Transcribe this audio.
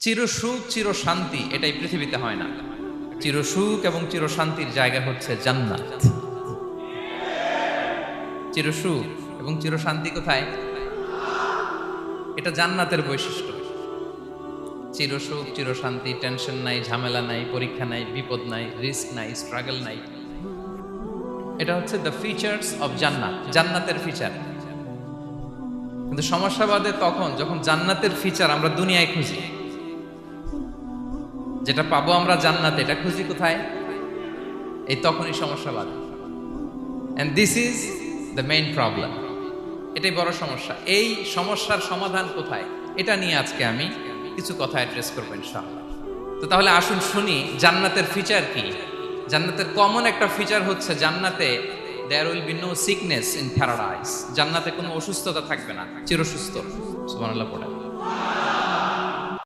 চিরসুখ চিরশান্তি এটাই পৃথিবীতে হয় না। চিরসুখ এবং চিরশান্তির জায়গা হচ্ছে জান্নাত। চিরসুখ এবং চিরশান্তি কোথায়? এটা জান্নাতের বৈশিষ্ট্য। চিরসুখ চিরশান্তি, টেনশন নাই, ঝামেলা নাই, পরীক্ষা নাই, বিপদ নাই, রিস্ক নাই, স্ট্রাগল নাই। এটা হচ্ছে দ্য ফিচার্স অফ জান্নাত, জান্নাতের ফিচার। কিন্তু সমস্যা বাদে তখন যখন জান্নাতের ফিচার আমরা দুনিয়ায় খুঁজি। যেটা পাবো আমরা জান্নাতে, এটা খুঁজি কোথায়? এই তখনই সমস্যা বাদে। And this is the main problem. এটাই বড় সমস্যা। এই সমস্যার সমাধান কোথায়, এটা নিয়ে আজকে আমি কিছু কথা অ্যাড্রেস করবো ইনশাআল্লাহ। তো তাহলে আসুন শুনি জান্নাতের ফিচার কি। জান্নাতের কমন একটা ফিচার হচ্ছে জান্নাতে there will be no sickness in paradise. জান্নাতে কোনো অসুস্থতা থাকবে না, চিরসুস্থ। সুবহানাল্লাহ পড়ে।